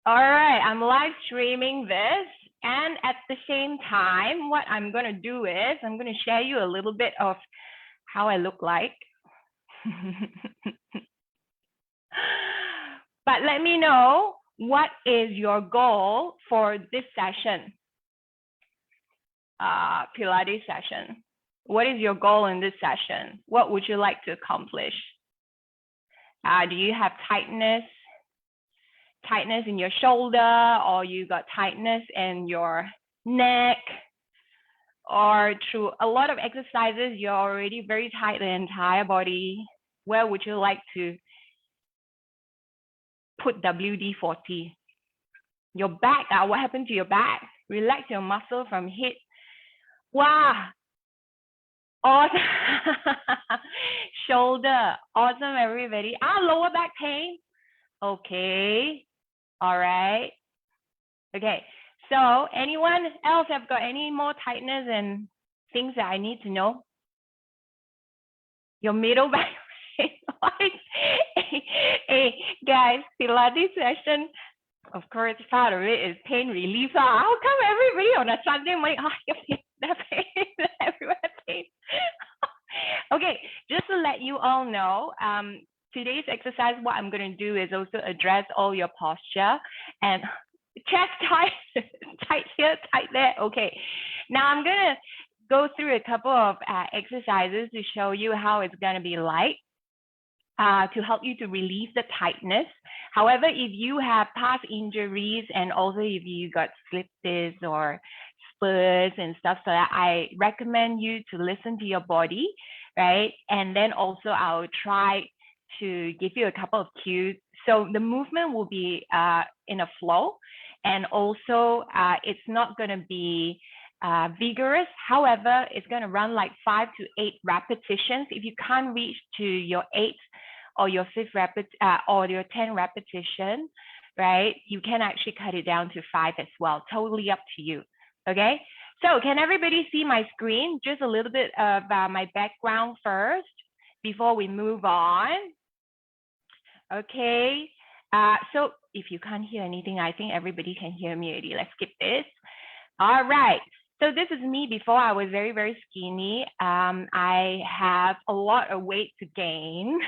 All right, I'm live streaming this. And at the same time, what I'm going to do is I'm going to share you a little bit of how I look like. But let me know, what is your goal for this session, Pilates session? What is your goal in this session? What would you like to accomplish? Do you have tightness in your shoulder, or you got tightness in your neck, or through a lot of exercises, you're already very tight the entire body? Where would you like to put WD-40? Your back, what happened to your back? Relax your muscle from hip. Wow. Awesome. Shoulder. Awesome, everybody. Lower back pain. Okay. All right. Okay. So anyone else have got any more tightness and things that I need to know? Your middle back. Hey, guys, Pilates session, of course, part of it is pain relief. How come everybody on a Sunday morning, that pain, everywhere pain? Okay, just to let you all know, today's exercise, what I'm going to do is also address all your posture and chest tight, tight here, tight there. Okay, now I'm going to go through a couple of exercises to show you how it's going to be like. To help you to relieve the tightness. However, if you have past injuries and also if you got slip discs or spurs and stuff, so that I recommend you to listen to your body, right? And then also I'll try to give you a couple of cues. So the movement will be in a flow, and also it's not going to be vigorous. However, it's going to run like 5 to 8 repetitions. If you can't reach to your 8th or your 5th or your 10 repetition, right, you can actually cut it down to 5 as well. Totally up to you. Okay, so can everybody see my screen? Just a little bit of my background first before we move on. Okay, so if you can't hear anything, I think everybody can hear me already. Let's skip this. All right. So this is me before I was very, very skinny. I have a lot of weight to gain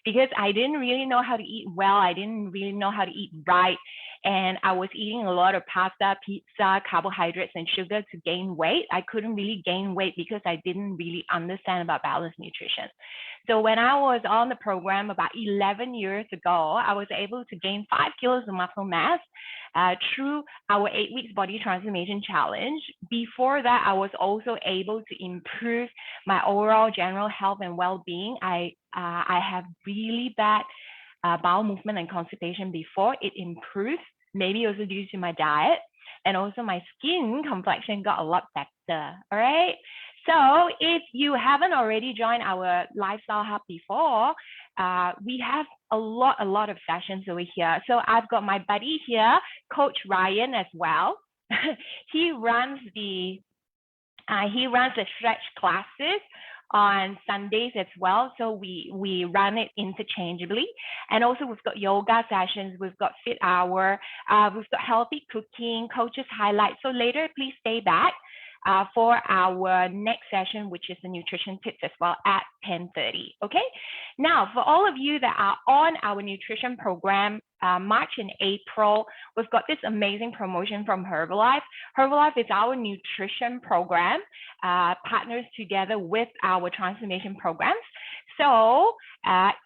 because I didn't really know how to eat well. I didn't really know how to eat right. And I was eating a lot of pasta, pizza, carbohydrates, and sugar to gain weight. I couldn't really gain weight because I didn't really understand about balanced nutrition. So when I was on the program about 11 years ago, I was able to gain 5 kilos of muscle mass through our 8 weeks body transformation challenge. Before that, I was also able to improve my overall general health and well-being. I have really bad bowel movement and constipation before. It improved, maybe also due to my diet, and also my skin complexion got a lot better. All right. So if you haven't already joined our Lifestyle Hub before, we have a lot of sessions over here. So I've got my buddy here, Coach Ryan as well. He runs the stretch classes on Sundays as well. So we run it interchangeably. And also we've got yoga sessions, we've got fit hour, we've got healthy cooking, coaches highlights. So later, please stay back for our next session, which is the nutrition tips as well at 10:30. Okay. Now, for all of you that are on our nutrition program, March and April, we've got this amazing promotion from Herbalife. Herbalife is our nutrition program, partners together with our transformation programs. So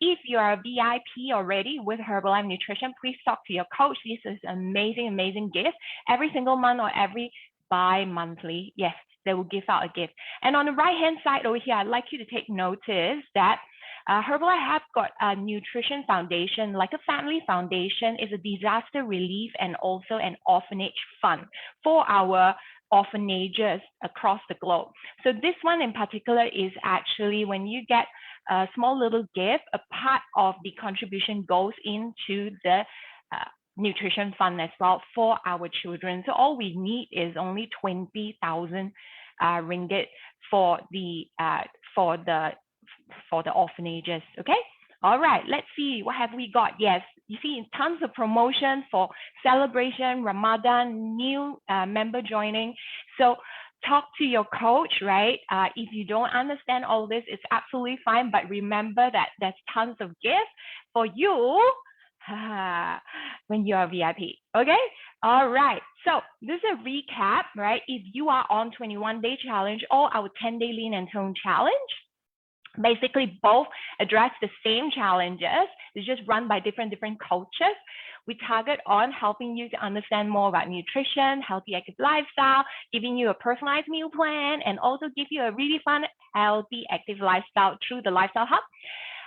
if you're a VIP already with Herbalife Nutrition, please talk to your coach. This is an amazing gift. Every single month or every bi-monthly, yes, they will give out a gift. And on the right-hand side over here, I'd like you to take notice that Herbalife have got a nutrition foundation, like a family foundation. Is a disaster relief and also an orphanage fund for our orphanages across the globe. So this one in particular is actually when you get a small little gift, a part of the contribution goes into the nutrition fund as well for our children. So all we need is only 20,000 ringgit for the orphanages. Okay. All right, let's see, what have we got? Yes, you see tons of promotion for celebration, Ramadan, new member joining. So talk to your coach, right? If you don't understand all this, it's absolutely fine. But remember that there's tons of gifts for you when you're a VIP. Okay? All right. So this is a recap, right? If you are on 21-day challenge or our 10-day lean and tone challenge, basically both address the same challenges. It's just run by different coaches. We target on helping you to understand more about nutrition, healthy active lifestyle, giving you a personalized meal plan, and also give you a really fun, healthy active lifestyle through the Lifestyle Hub.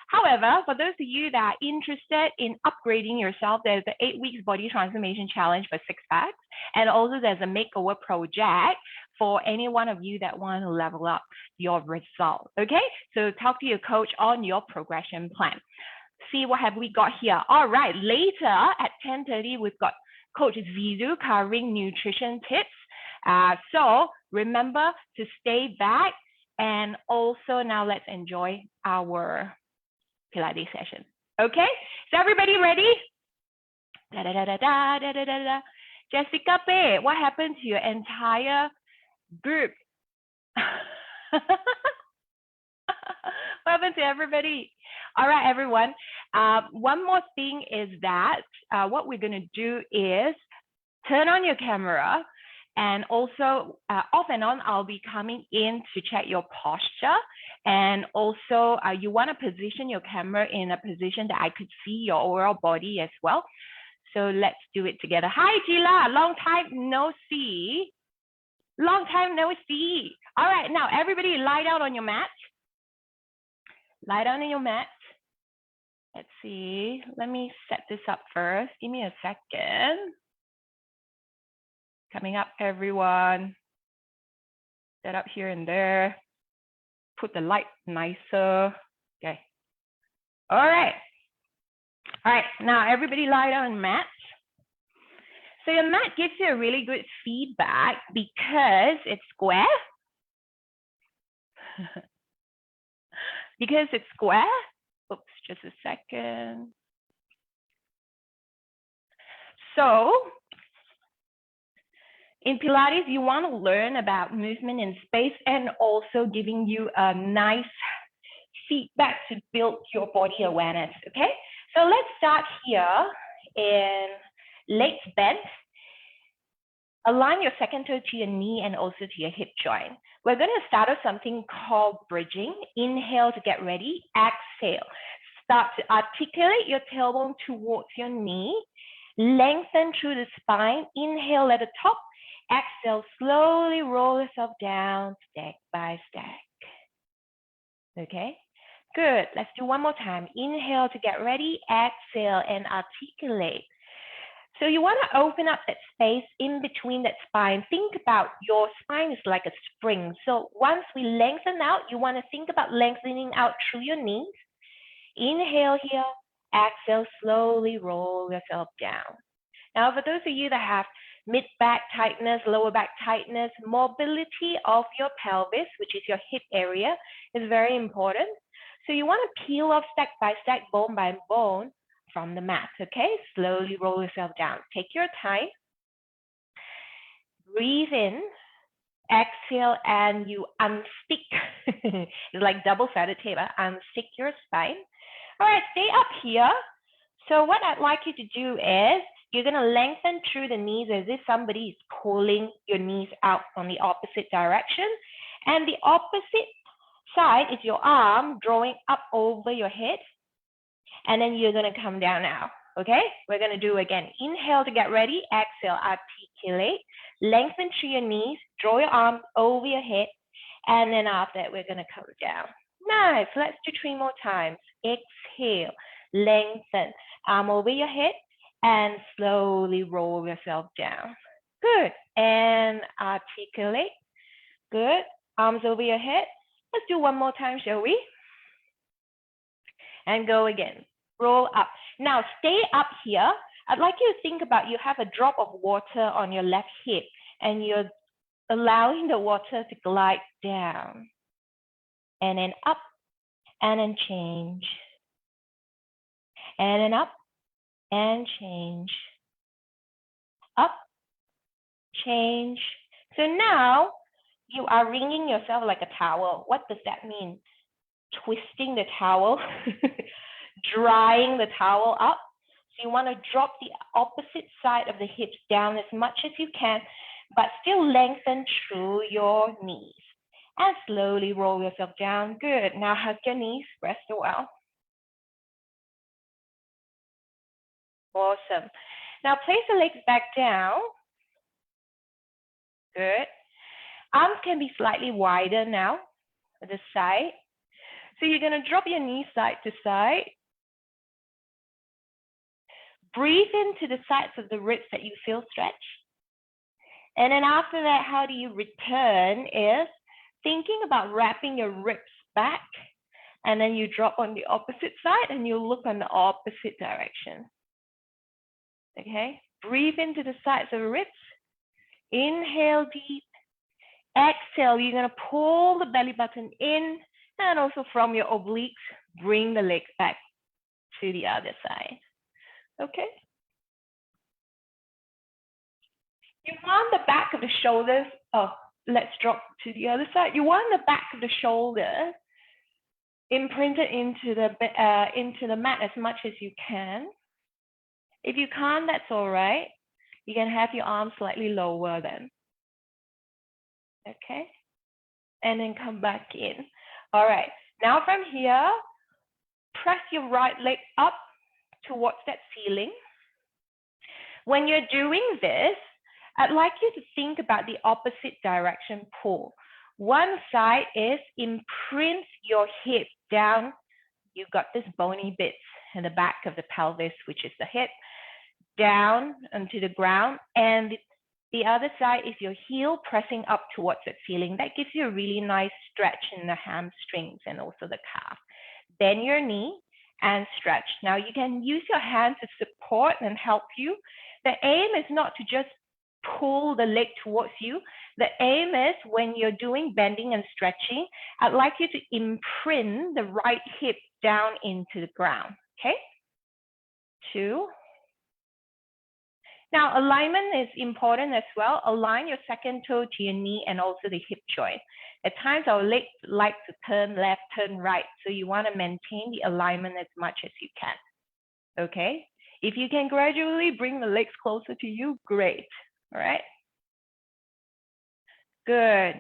However, for those of you that are interested in upgrading yourself, there's the 8 weeks body transformation challenge for 6 packs. And also there's a makeover project for any one of you that want to level up your result. Okay, so talk to your coach on your progression plan. See what have we got here. All right, later at 10:30, we've got Coach Zizu covering nutrition tips. So remember to stay back. And also now let's enjoy our Pilates session. Okay, so everybody ready? Da, da, da, da, da, da, da, da. Jessica Pei, what happened to your entire group? What happened to everybody? All right, everyone. One more thing is that what we're going to do is turn on your camera, and also off and on, I'll be coming in to check your posture. And also you want to position your camera in a position that I could see your overall body as well. So let's do it together. Hi, Gila, long time no see. Long time no see. All right, now everybody lie down on your mat. Lie down on your mat. Let's see, let me set this up first. Give me a second. Coming up, everyone. Set up here and there. Put the light nicer. Okay. All right. All right, now everybody lie down on mat. So your mat gives you a really good feedback because it's square. Because it's square. Oops, just a second. So in Pilates, you want to learn about movement in space and also giving you a nice feedback to build your body awareness, okay? So let's start here in legs bent. Align your second toe to your knee and also to your hip joint. We're going to start with something called bridging. Inhale to get ready. Exhale. Start to articulate your tailbone towards your knee. Lengthen through the spine. Inhale at the top. Exhale, slowly roll yourself down, stack by stack. Okay, good. Let's do one more time. Inhale to get ready. Exhale and articulate. So you want to open up that space in between that spine. Think about your spine is like a spring. So once we lengthen out, you want to think about lengthening out through your knees. Inhale here. Exhale, slowly roll yourself down. Now, for those of you that have mid-back tightness, lower back tightness, mobility of your pelvis, which is your hip area, is very important. So you want to peel off stack by stack, bone by bone from the mat, okay? Slowly roll yourself down. Take your time. Breathe in. Exhale, and you unstick. It's like double feather tape. Unstick your spine. All right, stay up here. So what I'd like you to do is you're going to lengthen through the knees as if somebody is pulling your knees out on the opposite direction. And the opposite side is your arm drawing up over your head. And then you're going to come down now. Okay, we're going to do again. Inhale to get ready. Exhale, articulate. Lengthen through your knees. Draw your arms over your head. And then after that, we're going to come down. Nice. Let's do 3 more times. Exhale. Lengthen. Arm over your head. And slowly roll yourself down. Good. And articulate. Good. Arms over your head. Let's do 1 more time, shall we? And go again. Roll up. Now, stay up here. I'd like you to think about you have a drop of water on your left hip, and you're allowing the water to glide down. And then up, and then change. And then up and change. Up, change. So now you are wringing yourself like a towel. What does that mean? Twisting the towel, drying the towel up. So you want to drop the opposite side of the hips down as much as you can, but still lengthen through your knees. And slowly roll yourself down. Good. Now hug your knees, rest a while. Awesome. Now place the legs back down. Good. Arms can be slightly wider now at the side. So you're going to drop your knees side to side. Breathe into the sides of the ribs that you feel stretched. And then after that, how do you return is thinking about wrapping your ribs back. And then you drop on the opposite side and you look on the opposite direction. Okay? Breathe into the sides of the ribs. Inhale deep. Exhale, you're going to pull the belly button in. And also from your obliques, bring the legs back to the other side. Okay? You want the back of the shoulders. Oh, let's drop to the other side. You want the back of the shoulder imprinted into the mat as much as you can. If you can't, that's all right. You can have your arms slightly lower then. Okay? And then come back in. All right. Now from here, press your right leg up towards that ceiling. When you're doing this, I'd like you to think about the opposite direction pull. One side is imprint your hip down. You've got this bony bits in the back of the pelvis, which is the hip, down onto the ground. And the other side is your heel pressing up towards the ceiling. That gives you a really nice stretch in the hamstrings and also the calf. Bend your knee and stretch. Now you can use your hand to support and help you. The aim is not to just pull the leg towards you. The aim is when you're doing bending and stretching, I'd like you to imprint the right hip down into the ground. Okay? 2. Now, alignment is important as well. Align your second toe to your knee and also the hip joint. At times, our legs like to turn left, turn right. So you want to maintain the alignment as much as you can. Okay? If you can gradually bring the legs closer to you, great. All right? Good.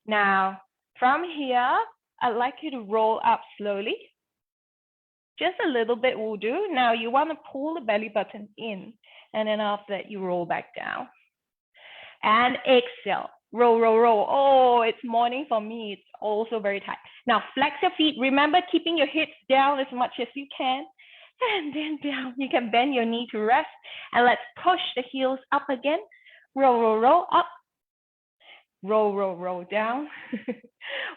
Now, from here, I'd like you to roll up slowly. Just a little bit will do. Now, you want to pull the belly button in. And then after that, you roll back down. And exhale. Roll, roll, roll. Oh, it's morning for me. It's also very tight. Now, flex your feet. Remember, keeping your hips down as much as you can. And then down. You can bend your knee to rest. And let's push the heels up again. Roll, roll, roll, up. Roll, roll, roll, down.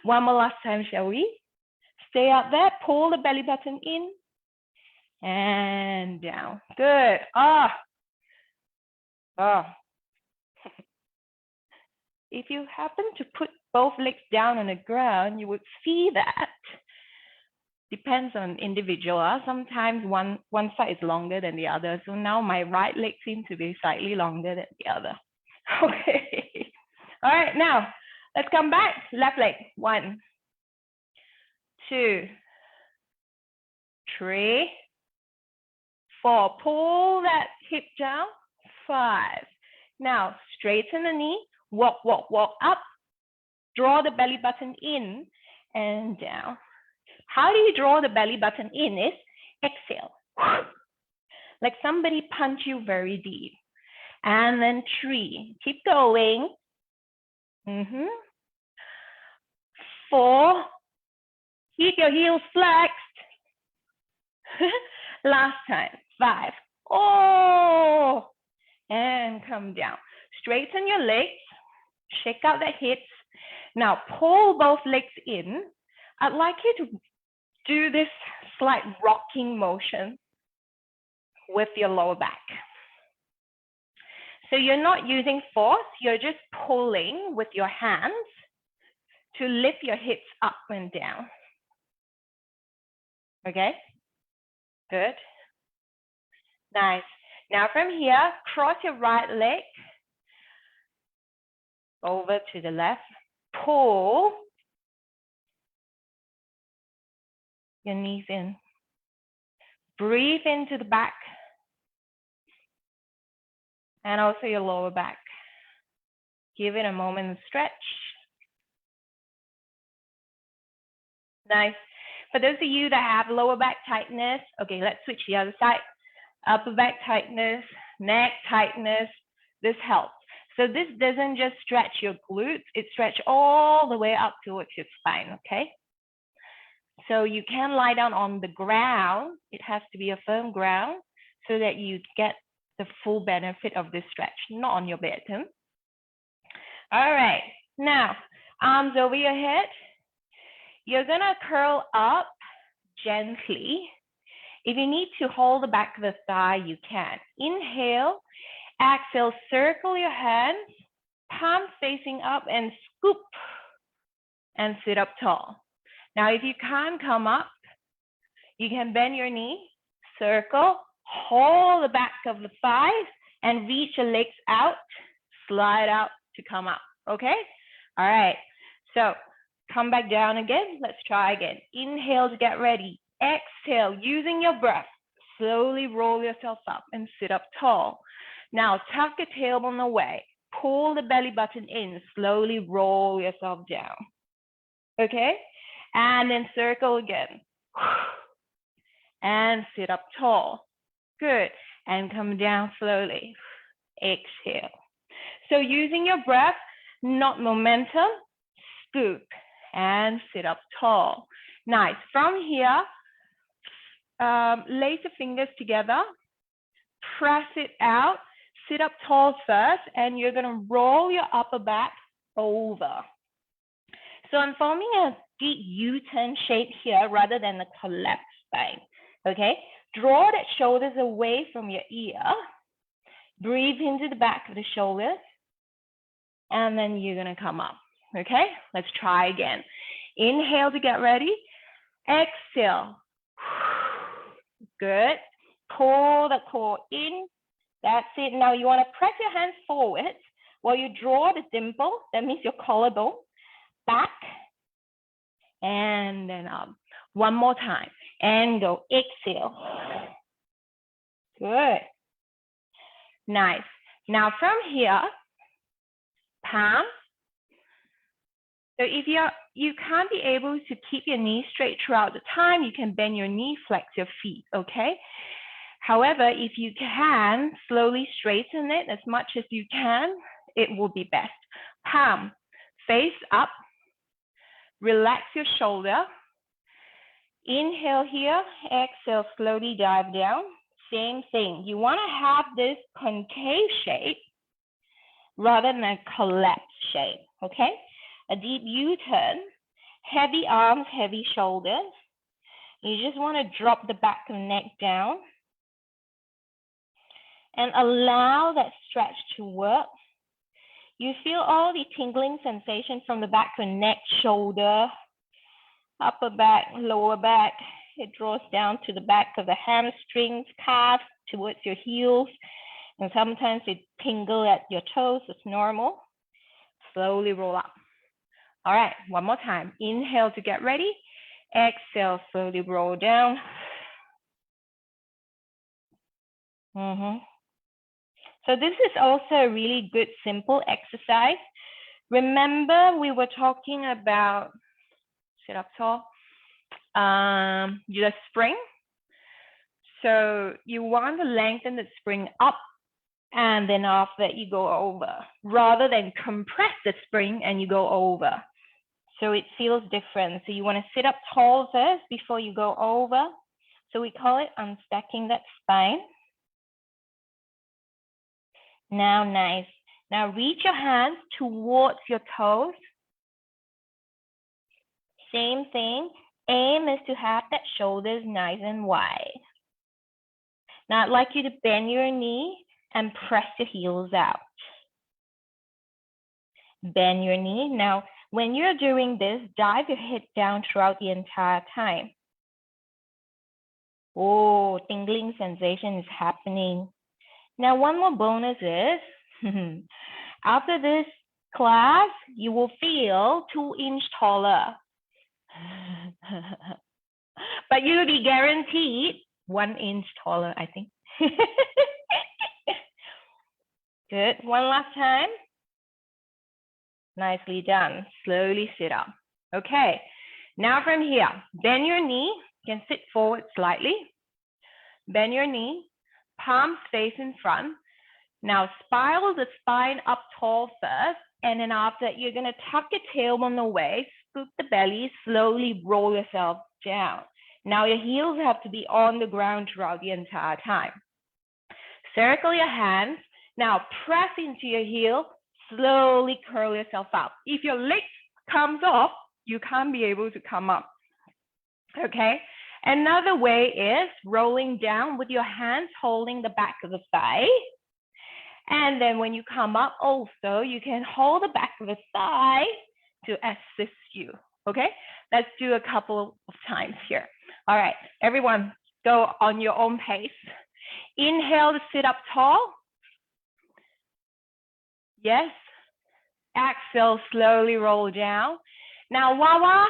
One more last time, shall we? Stay up there. Pull the belly button in. And down. Good. If you happen to put both legs down on the ground, you would see that. Depends on individual. Sometimes one side is longer than the other. So now my right leg seems to be slightly longer than the other. Okay. All right, now let's come back. Left leg. 1, 2, 3, 4. Pull that hip down. 5. Now straighten the knee. Walk, walk, walk up. Draw the belly button in and down. How do you draw the belly button in? Is exhale. Like somebody punched you very deep. And then 3. Keep going. 4. Keep your heels flexed. Last time. 5. Oh. And come down. Straighten your legs. Shake out the hips. Now pull both legs in. I'd like you to do this slight rocking motion with your lower back. So you're not using force, you're just pulling with your hands to lift your hips up and down. Okay? Good. Nice. Now from here, cross your right leg over to the left. Pull your knees in. Breathe into the back and also your lower back. Give it a moment to stretch. Nice. For those of you that have lower back tightness, okay, let's switch the other side. Upper back tightness, neck tightness, this helps. So this doesn't just stretch your glutes, it stretches all the way up towards your spine, okay? So you can lie down on the ground. It has to be a firm ground so that you get the full benefit of this stretch, not on your bed. Huh? All right, now arms over your head. You're gonna curl up gently. If you need to hold the back of the thigh, you can. Inhale, exhale, circle your hands, palms facing up and scoop and sit up tall. Now, if you can't come up, you can bend your knee, circle, hold the back of the thighs and reach your legs out, slide out to come up, okay? All right, so come back down again. Let's try again. Inhale to get ready. Exhale, using your breath, slowly roll yourself up and sit up tall. Now, tuck your tailbone away. Pull the belly button in. Slowly roll yourself down. Okay? And then circle again. And sit up tall. Good. And come down slowly. Exhale. So using your breath, not momentum, scoop and sit up tall. Nice. From here, lace the fingers together, press it out, sit up tall first, and you're going to roll your upper back over. So I'm forming a deep U-turn shape here rather than a collapsed spine, okay? Draw that shoulders away from your ear. Breathe into the back of the shoulders, and then you're going to come up, okay? Let's try again. Inhale to get ready. Exhale. Good. Pull the core in. That's it. Now you want to press your hands forward while you draw the dimple. That means your collarbone. Back. And then up. One more time. And go. Exhale. Good. Nice. Now from here, palm. So if you can't be able to keep your knees straight throughout the time, you can bend your knee, flex your feet, okay? However, if you can slowly straighten it as much as you can, it will be best. Palm, face up, relax your shoulder. Inhale here, exhale, slowly dive down. Same thing. You want to have this concave shape rather than a collapsed shape, okay? A deep U-turn, heavy arms, heavy shoulders. You just want to drop the back of the neck down and allow that stretch to work. You feel all the tingling sensation from the back of the neck, shoulder, upper back, lower back. It draws down to the back of the hamstrings, calves, towards your heels. And sometimes it tingle at your toes. It's normal. Slowly roll up. All right, one more time. Inhale to get ready. Exhale, slowly roll down. So this is also a really good, simple exercise. Remember, we were talking about, sit up tall, the spring. So you want to lengthen the spring up, and then after that you go over, rather than compress the spring and you go over. So it feels different. So you want to sit up tall first before you go over. So we call it unstacking that spine. Now, nice. Now reach your hands towards your toes. Same thing. Aim is to have that shoulders nice and wide. Now I'd like you to bend your knee and press your heels out. Bend your knee. Now, when you're doing this, dive your head down throughout the entire time. Oh, tingling sensation is happening. Now, one more bonus is after this class, you will feel 2 inches taller. But you'll be guaranteed 1 inch taller, I think. Good. One last time. Nicely done. Slowly sit up. Okay. Now from here, bend your knee. You can sit forward slightly. Bend your knee. Palms face in front. Now spiral the spine up tall first. And then after that, you're going to tuck your tailbone away, scoop the belly, slowly roll yourself down. Now your heels have to be on the ground throughout the entire time. Circle your hands. Now press into your heel, slowly curl yourself up. If your leg comes off, you can't be able to come up. Okay? Another way is rolling down with your hands holding the back of the thigh. And then when you come up also, you can hold the back of the thigh to assist you. Okay? Let's do a couple of times here. All right, everyone, go on your own pace. Inhale to sit up tall. Yes. Exhale, slowly roll down. Now, Wawa,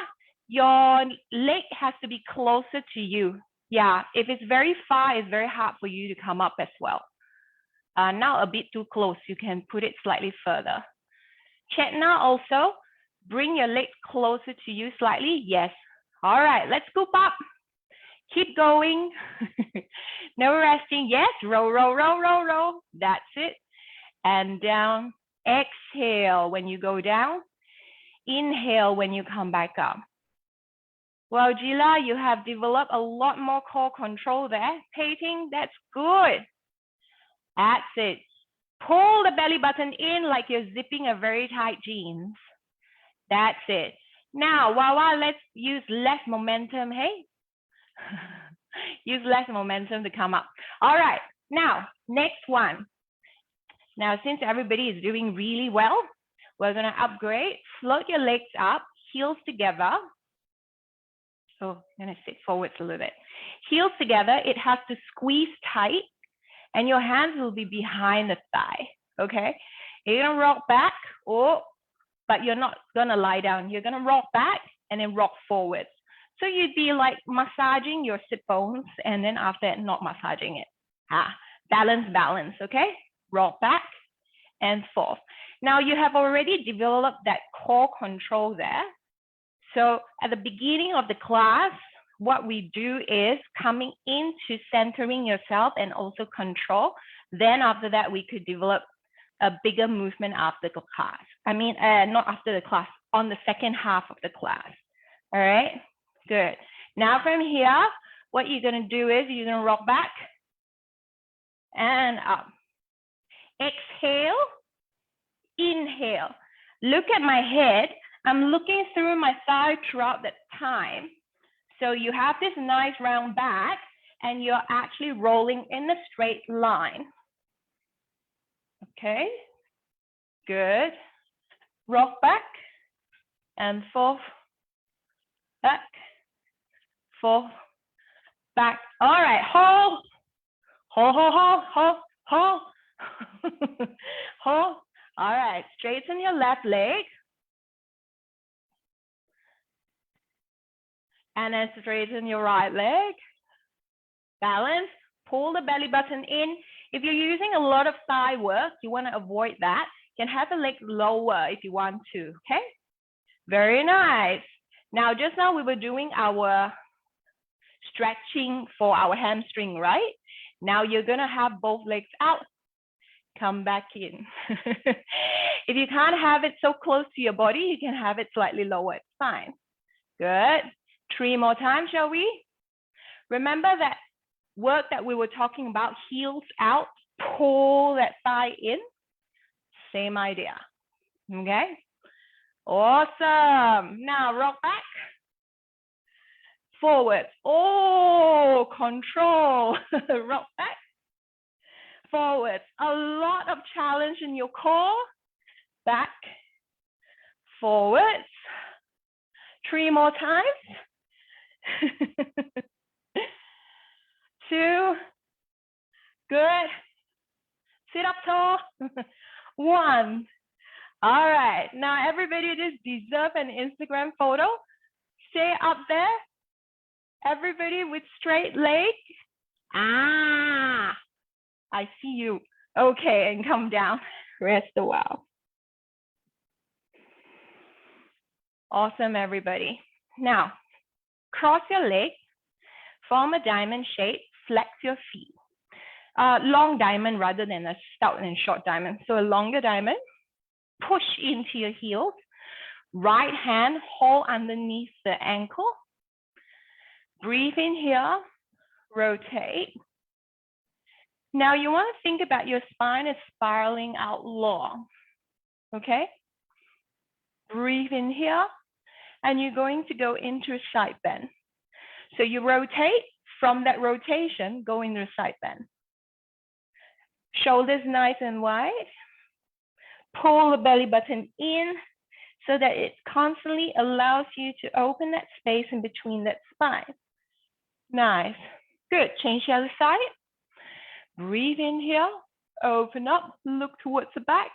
your leg has to be closer to you. Yeah, if it's very far, it's very hard for you to come up as well. Now a bit too close, you can put it slightly further. Chetna also, bring your leg closer to you slightly. Yes. All right, let's scoop up. Keep going. No resting. Yes, roll, roll, roll, roll, roll. That's it. And down. Exhale when you go down. Inhale when you come back up. Well, Gila, you have developed a lot more core control there. Peiting, that's good. That's it. Pull the belly button in like you're zipping a very tight jeans. That's it. Now, Wawa, let's use less momentum, hey? Use less momentum to come up. All right, now, next one. Now, since everybody is doing really well, we're gonna upgrade. Float your legs up, heels together. So I'm gonna sit forwards a little bit. Heels together, it has to squeeze tight and your hands will be behind the thigh, okay? You're gonna rock back, but you're not gonna lie down. You're gonna rock back and then rock forwards. So you'd be like massaging your sit bones and then after that, not massaging it. Balance, balance, okay? Rock back and forth. Now you have already developed that core control there. So at the beginning of the class, what we do is coming into centering yourself and also control. Then after that, we could develop a bigger movement after the class. I mean, not after the class, on the second half of the class. All right, good. Now from here, what you're gonna do is you're gonna rock back and up. Exhale, inhale. Look at my head. I'm looking through my thigh throughout that time. So you have this nice round back and you're actually rolling in a straight line. Okay, good. Rock back and forth, back, forth, back. All right, hold, hold, hold, hold, hold, hold. Hold. All right, straighten your left leg. And then straighten your right leg. Balance, pull the belly button in. If you're using a lot of thigh work, you want to avoid that. You can have the leg lower if you want to, okay? Very nice. Now, just now we were doing our stretching for our hamstring, right? Now you're gonna have both legs out. Come back in. If you can't have it so close to your body, you can have it slightly lower, it's fine. Good. 3 more times, shall we? Remember that work that we were talking about, heels out, pull that thigh in. Same idea, okay? Awesome. Now rock back, forward. Oh, control. Rock back, forward. A lot of challenge in your core. Back, forwards. 3 more times. 2, good. Sit up tall. 1. All right, now everybody just deserve an Instagram photo. Stay up there. Everybody with straight leg. Ah, I see you. Okay, and come down. Rest a while. Awesome, everybody. Now, cross your legs, form a diamond shape, flex your feet. Long diamond rather than a stout and short diamond. So a longer diamond, push into your heels. Right hand, hold underneath the ankle. Breathe in here, rotate. Now you want to think about your spine is spiraling out long, okay? Breathe in here, and you're going to go into a side bend. So you rotate, from that rotation, go into a side bend. Shoulders nice and wide. Pull the belly button in so that it constantly allows you to open that space in between that spine. Nice. Good. Change the other side. Breathe in here. Open up. Look towards the back.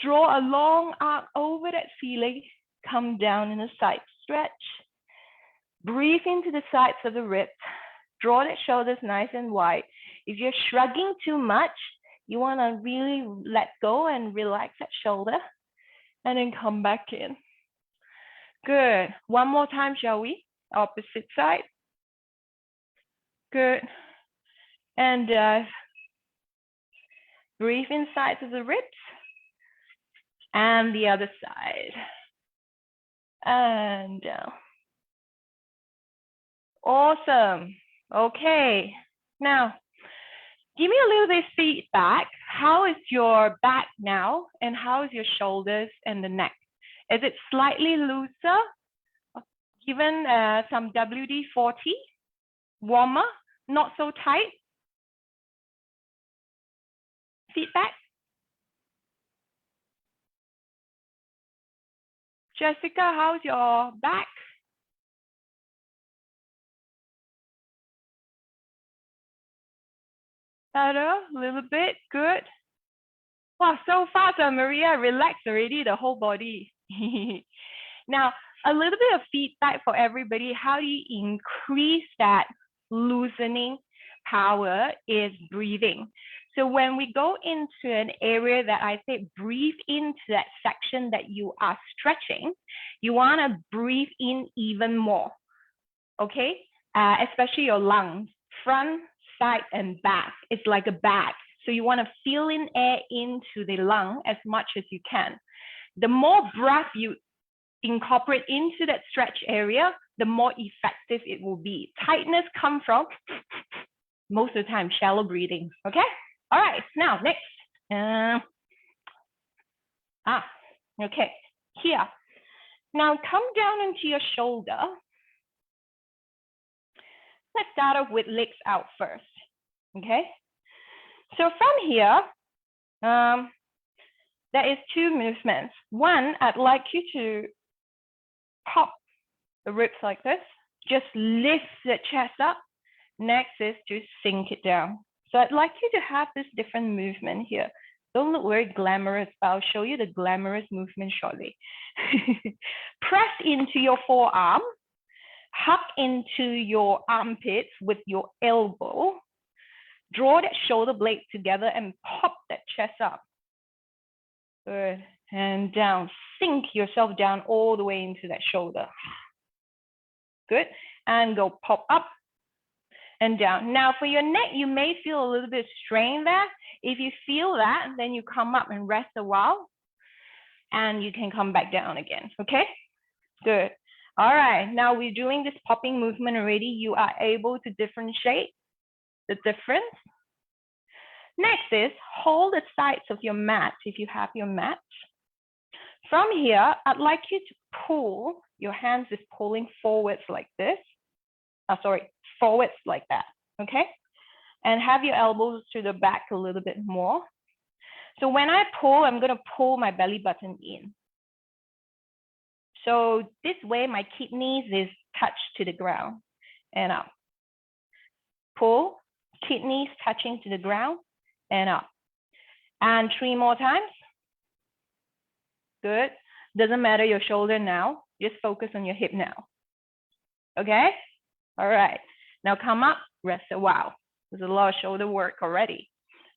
Draw a long arc over that ceiling. Come down in a side stretch. Breathe into the sides of the ribs. Draw that shoulders nice and wide. If you're shrugging too much, you want to really let go and relax that shoulder. And then come back in. Good. One more time, shall we? Opposite side. Good. And breathe inside to the ribs. And the other side. And down. Awesome. Okay. Now, give me a little bit of feedback. How is your back now? And how is your shoulders and the neck? Is it slightly looser? Given some WD-40? Warmer? Not so tight? Feedback? Jessica, how's your back? Better, a little bit, good. Wow, so fast, Maria, relaxed already, the whole body. Now, a little bit of feedback for everybody. How do you increase that loosening power is breathing. So when we go into an area that I say breathe into that section that you are stretching, you want to breathe in even more, okay? Especially your lungs, front, side, and back. It's like a bag. So you want to fill in air into the lung as much as you can. The more breath you incorporate into that stretch area, the more effective it will be. Tightness comes from, most of the time, shallow breathing, okay? All right, now next. Okay, here. Now come down into your shoulder. Let's start off with legs out first, okay? So from here, there is two movements. One, I'd like you to pop the ribs like this. Just lift the chest up. Next is to sink it down. So I'd like you to have this different movement here. Don't look very glamorous, but I'll show you the glamorous movement shortly. Press into your forearm. Hug into your armpits with your elbow. Draw that shoulder blade together and pop that chest up. Good. And down. Sink yourself down all the way into that shoulder. Good. And go pop up and down. Now for your neck, you may feel a little bit strain there. If you feel that, then you come up and rest a while. And you can come back down again. Okay? Good. All right. Now we're doing this popping movement already. You are able to differentiate the difference. Next is hold the sides of your mat if you have your mat. From here, I'd like you to pull. Your hands is pulling forwards like this. Forwards like that, okay? And have your elbows to the back a little bit more. So when I pull, I'm gonna pull my belly button in. So this way, my kidneys is touched to the ground and up. Pull, kidneys touching to the ground and up. And 3 more times. Good. Doesn't matter your shoulder now. Just focus on your hip now. Okay? All right. Now come up, rest a while. There's a lot of shoulder work already.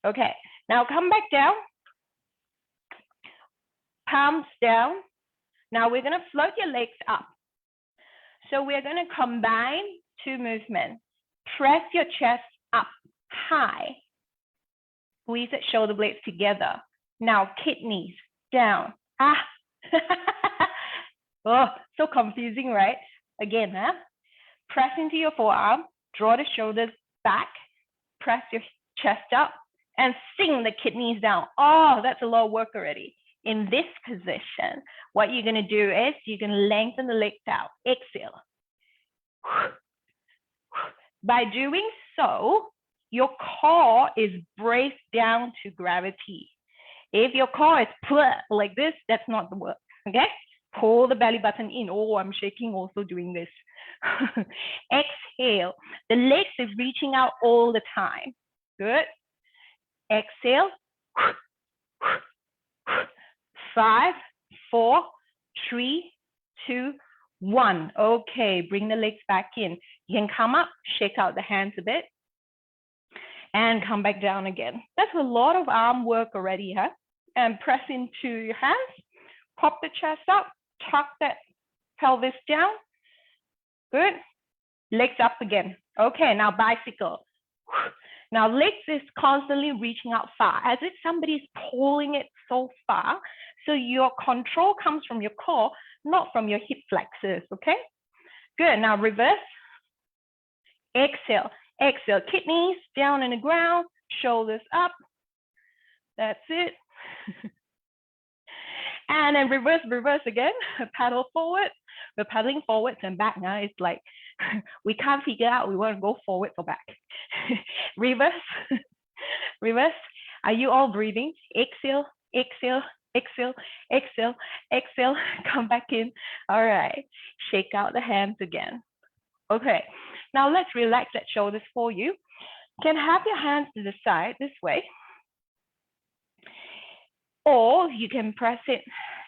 Okay. Now come back down. Palms down. Now we're going to float your legs up. So we're going to combine 2 movements. Press your chest up high. Squeeze the shoulder blades together. Now kidneys down. Oh, so confusing, right? Again, press into your forearm, draw the shoulders back, press your chest up, and sink the kidneys down. Oh, that's a lot of work already. In this position, what you're going to do is you're going to lengthen the legs out. Exhale. By doing so, your core is braced down to gravity. If your core is like this, that's not the work, okay? Pull the belly button in. Oh, I'm shaking also doing this. Exhale. The legs is reaching out all the time. Good. Exhale. 5, 4, 3, 2, 1. Okay, bring the legs back in. You can come up, shake out the hands a bit, and come back down again. That's a lot of arm work already, huh? And press into your hands, pop the chest up, tuck that pelvis down. Good. Legs up again. Okay, now bicycle. Now legs is constantly reaching out far, as if somebody's pulling it so far. So your control comes from your core, not from your hip flexors, okay? Good, now reverse. Exhale, exhale, kidneys down in the ground, shoulders up. That's it. And then reverse, reverse again, paddle forward. We're paddling forwards and back now. It's like, we can't figure out we want to go forward or back. Reverse, reverse. Are you all breathing? Exhale, exhale, exhale, exhale, exhale, come back in. All right, shake out the hands again. Okay, now let's relax that shoulders for you. You can have your hands to the side this way, or you can press it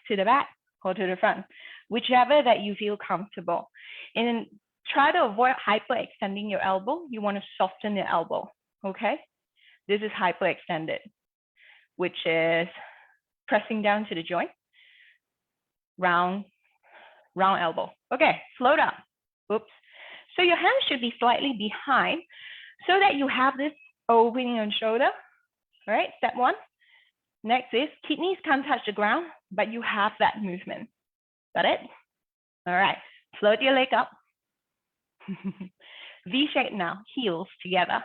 to the back or to the front, whichever that you feel comfortable. And try to avoid hyperextending your elbow. You want to soften your elbow, okay? This is hyperextended, which is pressing down to the joint, round elbow. Okay, float up. Oops. So your hands should be slightly behind so that you have this opening on shoulder. All right, step 1. Next is kidneys can't touch the ground, but you have that movement. Got it? All right, float your leg up. V shape now, heels together.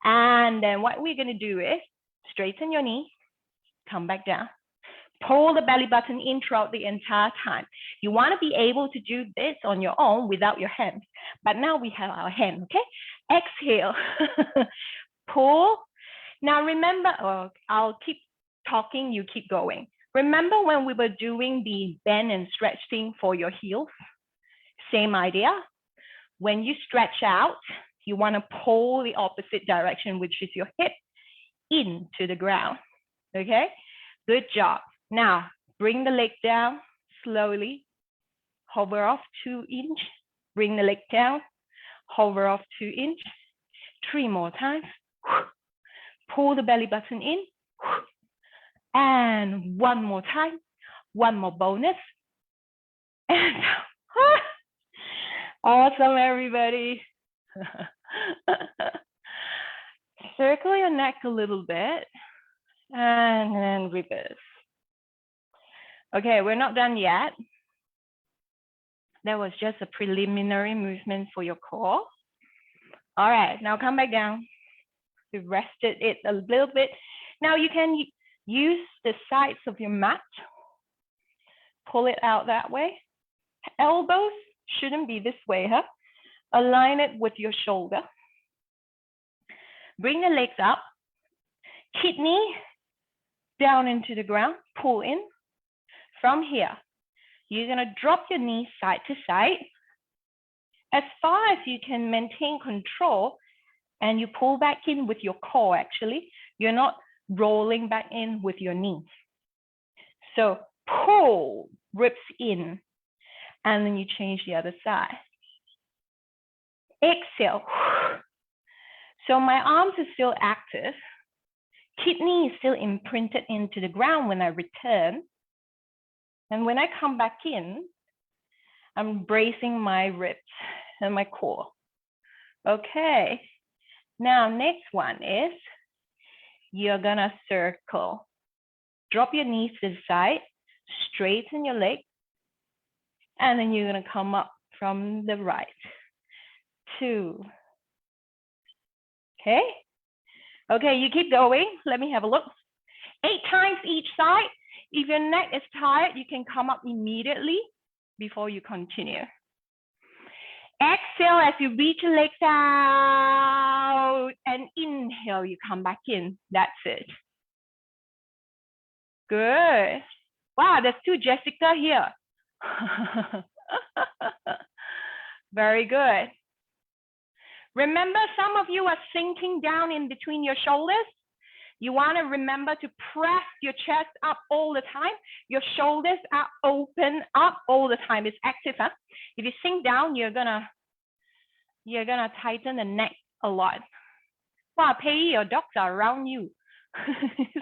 And then what we're going to do is straighten your knee, come back down. Pull the belly button in throughout the entire time. You want to be able to do this on your own without your hands. But now we have our hand, okay? Exhale. Pull. Now remember, I'll keep talking, you keep going. Remember when we were doing the bend and stretch thing for your heels? Same idea. When you stretch out, you want to pull the opposite direction, which is your hip, into the ground, okay? Good job. Now, bring the leg down slowly. Hover off 2 inch. Bring the leg down. Hover off 2 inch. 3 more times. Pull the belly button in. And 1 more time. 1 more bonus. And awesome, everybody. Circle your neck a little bit. And then reverse. Okay, we're not done yet. That was just a preliminary movement for your core. All right, now come back down. We rested it a little bit. Now you can use the sides of your mat. Pull it out that way. Elbows shouldn't be this way, huh? Align it with your shoulder. Bring the legs up. Kidney down into the ground. Pull in. From here, you're going to drop your knees side to side as far as you can maintain control And you pull back in with your core, actually. You're not rolling back in with your knee. So pull, ribs in, and then you change the other side. Exhale. So my arms are still active. Kidney is still imprinted into the ground when I return. And when I come back in, I'm bracing my ribs and my core. Okay. Now, next one is you're gonna circle. Drop your knees to the side, straighten your leg, and then you're gonna come up from the right. 2. Okay. Okay, you keep going. Let me have a look. 8 times each side. If your neck is tired, you can come up immediately before you continue. Exhale as you reach your legs out, and inhale, you come back in. That's it. Good. Wow, there's 2 Jessica here. Very good. Remember, some of you are sinking down in between your shoulders. You want to remember to press your chest up all the time. Your shoulders are open up all the time. It's active, huh? If you sink down, you're gonna tighten the neck a lot. Wow, Pei, your dogs are around you.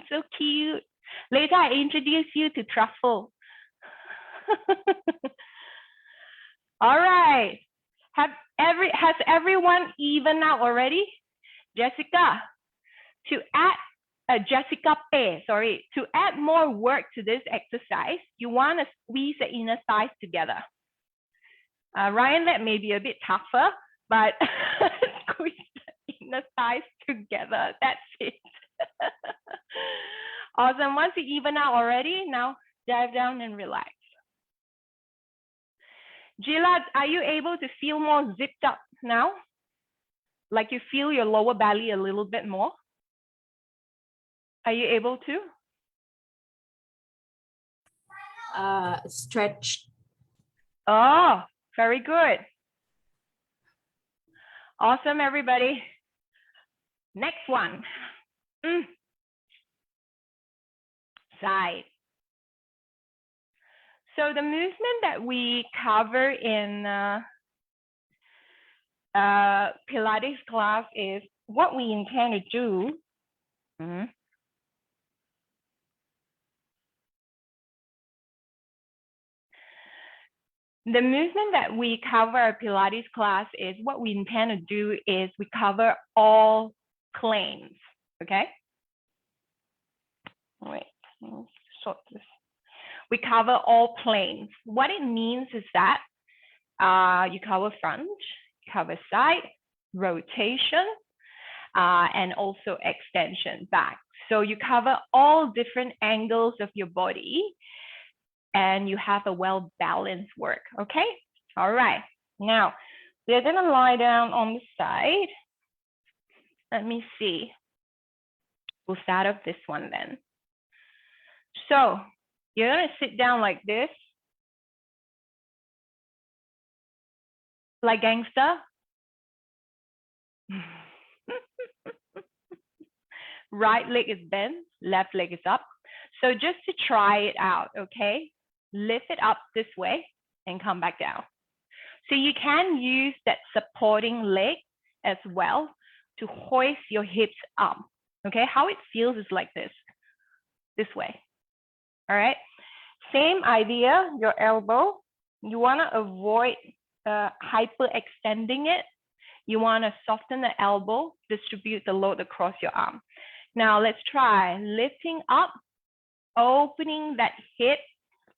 So cute. Later, I introduce you to Truffle. All right. Has everyone evened out already? Jessica, to add more work to this exercise, you want to squeeze the inner thighs together. Ryan, that may be a bit tougher, but squeeze the inner thighs together. That's it. Awesome. Once you even out already, now dive down and relax. Gila, are you able to feel more zipped up now? Like you feel your lower belly a little bit more? Are you able to? Stretch. Oh, very good. Awesome, everybody. Next one. Side. So the movement that we cover in Pilates class is what we intend to do. The movement that we cover at Pilates class is what we intend to do is we cover all planes, okay? Wait, let me sort this. We cover all planes. What it means is that you cover front, you cover side, rotation, and also extension back. So you cover all different angles of your body and you have a well-balanced work, okay? All right, now we're gonna lie down on the side. Let me see. We'll start off this one then. So you're gonna sit down like this, like gangster. Right leg is bent, left leg is up. So just to try it out, okay? Lift it up this way and come back down. So you can use that supporting leg as well to hoist your hips up, okay? How it feels is like this way, all right? Same idea, your elbow. You wanna avoid hyperextending it. You wanna soften the elbow, distribute the load across your arm. Now let's try lifting up, opening that hip,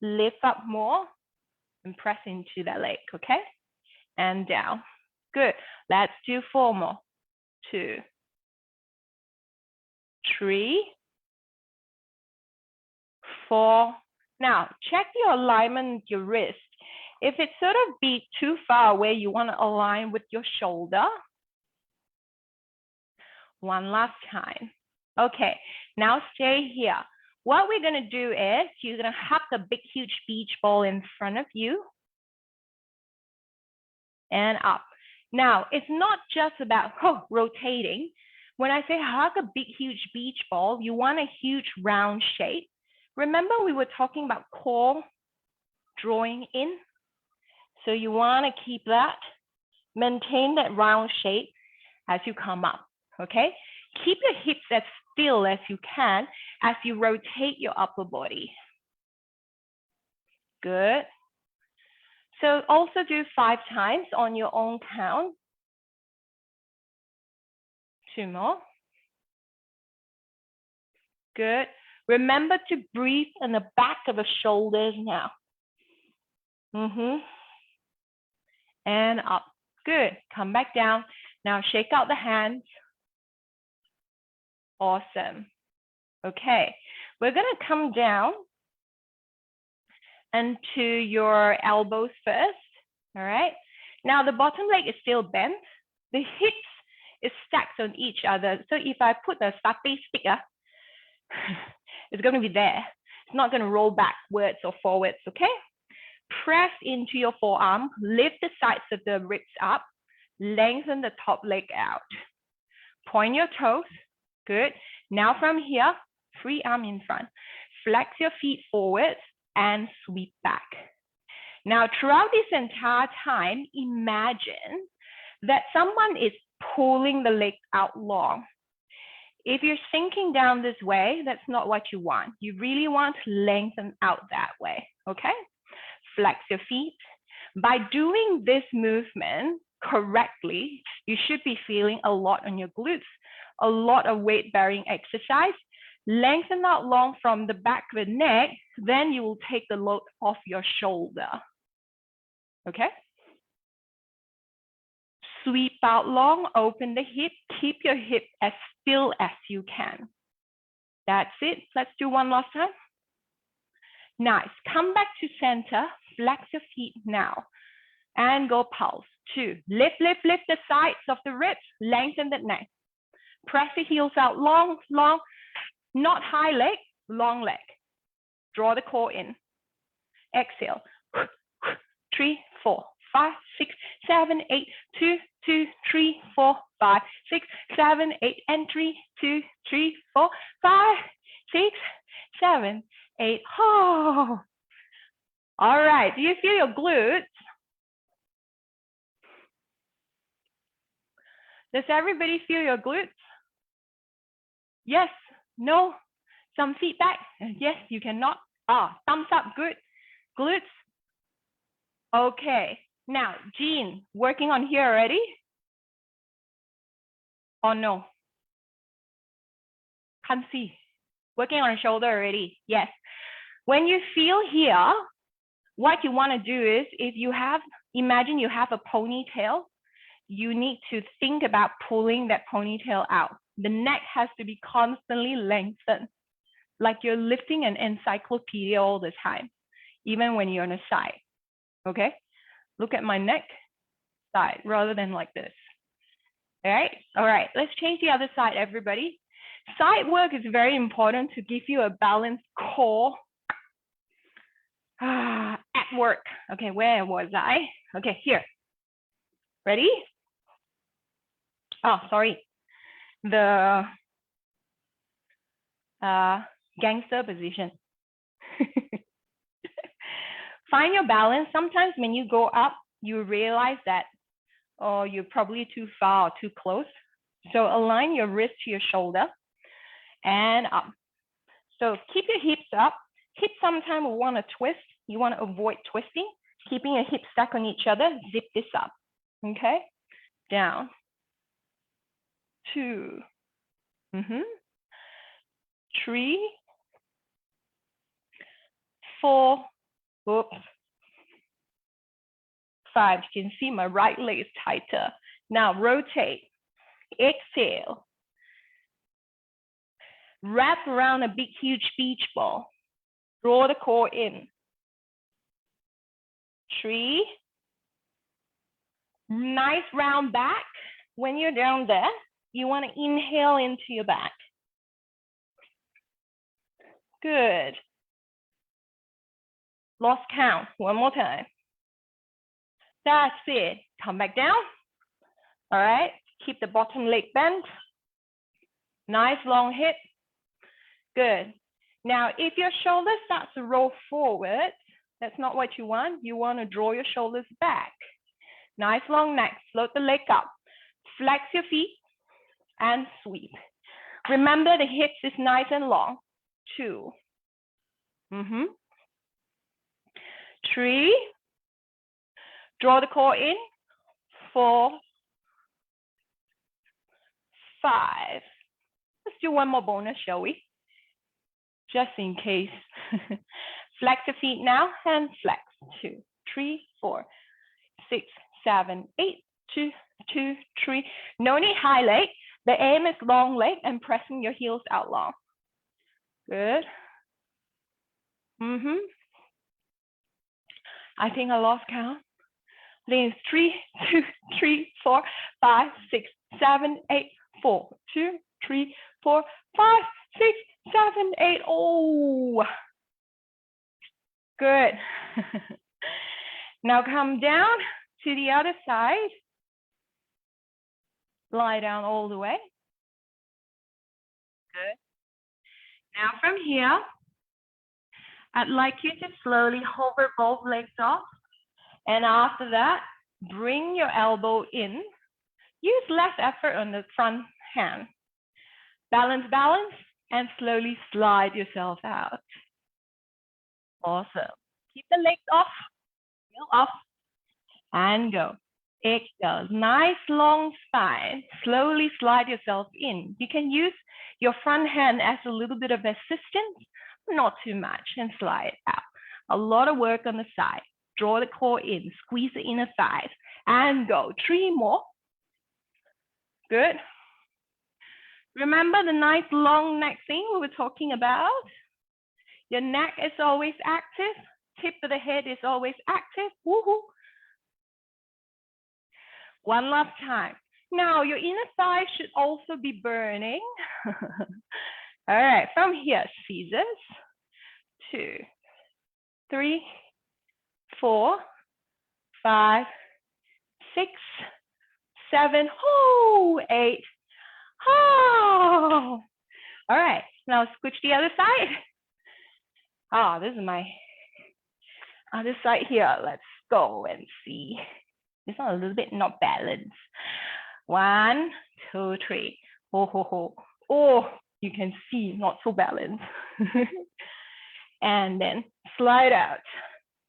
lift up more and press into that leg, okay? And down. Good. Let's do 4 more. 2, 3, 4. Now check your alignment, your wrist. If it's sort of be too far away, you want to align with your shoulder. One last time. Okay, now stay here. What we're gonna do is you're gonna hug a big, huge beach ball in front of you and up. Now, it's not just about rotating. When I say hug a big, huge beach ball, you want a huge round shape. Remember we were talking about core drawing in? So you want to keep that, maintain that round shape as you come up, okay? Keep your hips as still as you can as you rotate your upper body. Good. So also do 5 times on your own count. 2 more. Good. Remember to breathe in the back of the shoulders now. And up. Good. Come back down. Now shake out the hands. Awesome. Okay. We're going to come down and to your elbows first. All right. Now the bottom leg is still bent. The hips is stacked on each other. So if I put the satay stick, it's going to be there. It's not going to roll backwards or forwards, okay? Press into your forearm, lift the sides of the ribs up, lengthen the top leg out. Point your toes, good. Now from here, free arm in front. Flex your feet forward and sweep back. Now throughout this entire time, imagine that someone is pulling the leg out long. If you're sinking down this way, that's not what you want. You really want to lengthen out that way, okay? Flex your feet. By doing this movement correctly, you should be feeling a lot on your glutes, a lot of weight-bearing exercise. Lengthen out long from the back of the neck, then you will take the load off your shoulder, okay? Sweep out long, open the hip, keep your hip as still as you can. That's it. Let's do one last time. Nice. Come back to center, flex your feet now, and go pulse. 2. Lift, lift, lift the sides of the ribs, lengthen the neck. Press the heels out long, long, not high leg, long leg. Draw the core in. Exhale. 3, 4, 5, 6, 7, 8, 2, 2, 3, 4, 5, 6, 7, 8, and 3, 2, 3, 4, 5, 6, 7, 8. Oh. All right. Do you feel your glutes? Does everybody feel your glutes? Yes, no, some feedback. Yes, you cannot. Thumbs up, good. Glutes. Okay, now Jean, working on here already? Oh no, can't see. Working on the shoulder already, yes. When you feel here, what you want to do is, if you have, imagine you have a ponytail, you need to think about pulling that ponytail out. The neck has to be constantly lengthened, like you're lifting an encyclopedia all the time, even when you're on the side, okay? Look at my neck, side, rather than like this. All right, let's change the other side, everybody. Side work is very important to give you a balanced core at work. Okay, where was I? Okay, here. Ready? Oh, sorry. The gangster position. Find your balance. Sometimes when you go up, you realize that, oh, you're probably too far or too close. So align your wrist to your shoulder and up. So keep your hips up. Hips sometimes will want to twist. You want to avoid twisting. Keeping your hips stacked on each other, zip this up. Okay? Down. 2. 3. 4. Oops. 5. You can see my right leg is tighter. Now rotate. Exhale. Wrap around a big, huge beach ball. Draw the core in. 3. Nice round back. When you're down there, you want to inhale into your back. Good. Lost count. One more time. That's it. Come back down. All right, keep the bottom leg bent. Nice long hip. Good. Now, if your shoulder starts to roll forward, that's not what you want. You want to draw your shoulders back. Nice long neck. Float the leg up. Flex your feet and sweep. Remember, the hips is nice and long. 2. 3. Draw the core in. 4. 5. Let's do one more bonus, shall we? Just in case. Flex your feet now and flex. 2, 3, 4, 6, 7, 8, 2, 2, 3. No need high leg. The aim is long leg and pressing your heels out long. Good. I think I lost count. I think it's 3, 2, 3, 4, 5, 6, 7, 8, 4, 2, 3, 4, 5, 6, 7, 8. Oh, good. Now come down to the other side. Lie down all the way. Good. Now from here, I'd like you to slowly hover both legs off. And after that, bring your elbow in. Use less effort on the front hand. Balance, balance, and slowly slide yourself out. Awesome. Keep the legs off, heel off, and go. Exhale. Nice long spine. Slowly slide yourself in. You can use your front hand as a little bit of assistance, not too much, and slide out. A lot of work on the side. Draw the core in, squeeze the inner thighs, and go. 3 more. Good. Remember the nice long neck thing we were talking about? Your neck is always active. Tip of the head is always active. Woohoo. One last time. Now, your inner thigh should also be burning. All right, from here, scissors. 2, 3, 4, 5, 6, 7, 8. Oh, all right. Now switch the other side. Oh, this is my other side here. Let's go and see. This one a little bit not balanced. 1, 2, 3. Oh, ho, ho. Oh, you can see not so balanced. And then slide out.